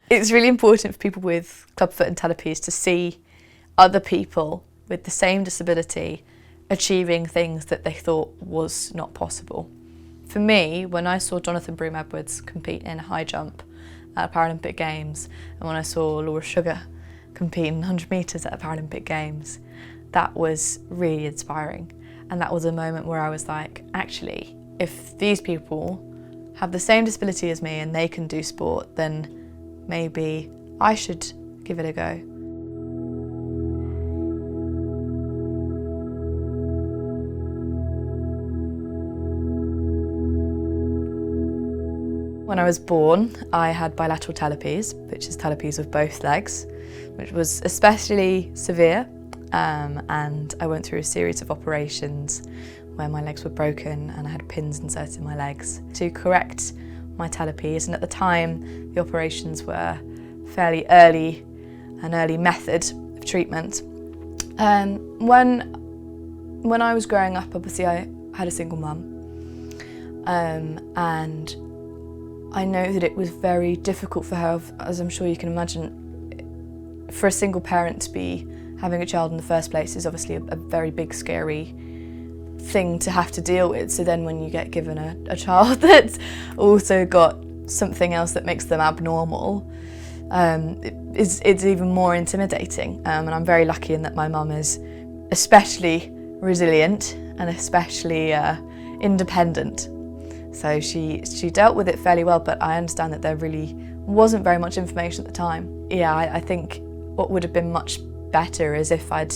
It's really important for people with clubfoot and talipes to see other people with the same disability achieving things that they thought was not possible. For me, when I saw Jonathan Broom-Edwards compete in high jump at Paralympic Games, and when I saw Laura Sugar compete in 100 metres at the Paralympic Games, that was really inspiring. And that was a moment where I was like, actually, if these people have the same disability as me and they can do sport, then maybe I should give it a go. When I was born, I had bilateral talipes, which is talipes of both legs, which was especially severe, and I went through a series of operations where my legs were broken and I had pins inserted in my legs to correct my talipes. And at the time, the operations were fairly early, an early method of treatment. When I was growing up, obviously I had a single mum, and I know that it was very difficult for her, as I'm sure you can imagine. For a single parent to be having a child in the first place is obviously a very big, scary thing to have to deal with. So then when you get given a child that's also got something else that makes them abnormal, it's even more intimidating. And I'm very lucky in that my mum is especially resilient and especially independent. So she dealt with it fairly well, but I understand that there really wasn't very much information at the time. Yeah, I think what would have been much better is if I'd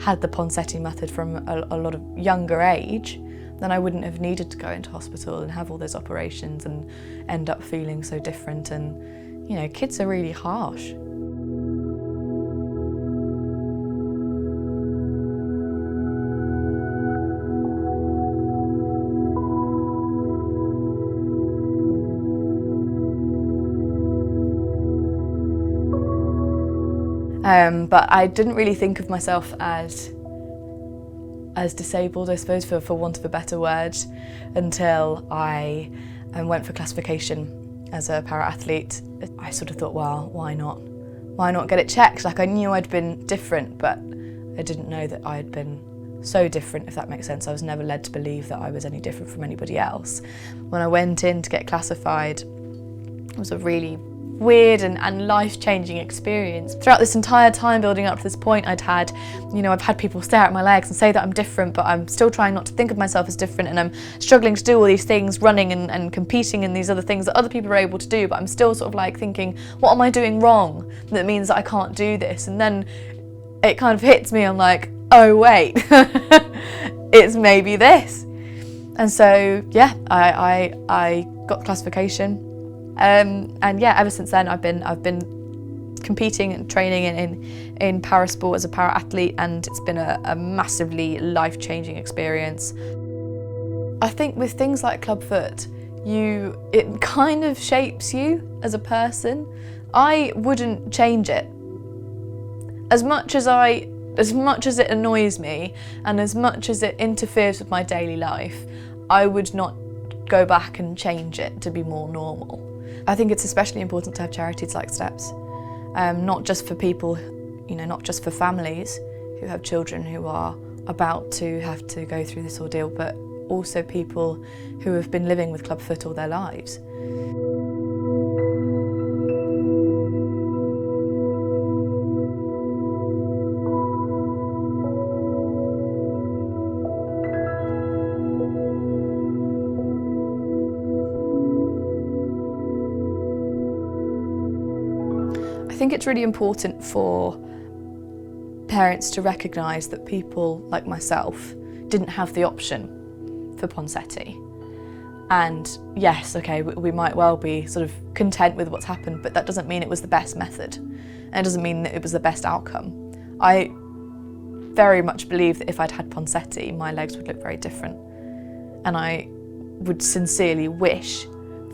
had the Ponseti method from a lot of younger age, then I wouldn't have needed to go into hospital and have all those operations and end up feeling so different. And, you know, kids are really harsh. But I didn't really think of myself as disabled, I suppose, for want of a better word, until I went for classification as a para-athlete. I sort of thought, well, why not? Why not get it checked? Like, I knew I'd been different, but I didn't know that I had been so different, if that makes sense. I was never led to believe that I was any different from anybody else. When I went in to get classified, it was a really weird and life-changing experience. Throughout this entire time building up to this point, I've had people stare at my legs and say that I'm different, but I'm still trying not to think of myself as different, and I'm struggling to do all these things, running and competing in these other things that other people are able to do, but I'm still sort of like thinking, what am I doing wrong that means that I can't do this? And then it kind of hits me, I'm like, oh wait, it's maybe this. And so yeah, I got classification. And yeah, ever since then I've been competing and training in parasport as a para-athlete, and it's been a massively life-changing experience. I think with things like clubfoot, it kind of shapes you as a person. I wouldn't change it. As much as it annoys me and as much as it interferes with my daily life, I would not go back and change it to be more normal. I think it's especially important to have charities like Steps, not just for people, not just for families who have children who are about to have to go through this ordeal, but also people who have been living with clubfoot all their lives. I think it's really important for parents to recognise that people like myself didn't have the option for Ponseti. And yes, okay, we might well be sort of content with what's happened, but that doesn't mean it was the best method. And it doesn't mean that it was the best outcome. I very much believe that if I'd had Ponseti, my legs would look very different. And I would sincerely wish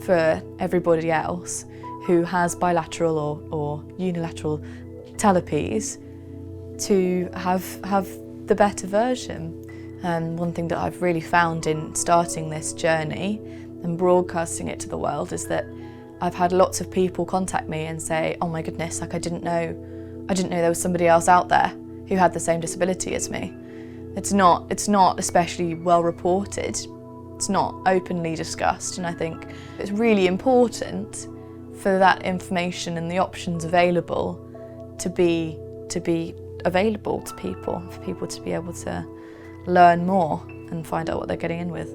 for everybody else who has bilateral or unilateral talipes to have the better version. And one thing that I've really found in starting this journey and broadcasting it to the world is that I've had lots of people contact me and say, oh my goodness, like I didn't know there was somebody else out there who had the same disability as me. It's not especially well reported. It's not openly discussed, and I think it's really important for that information and the options available to be available to people, for people to be able to learn more and find out what they're getting in with.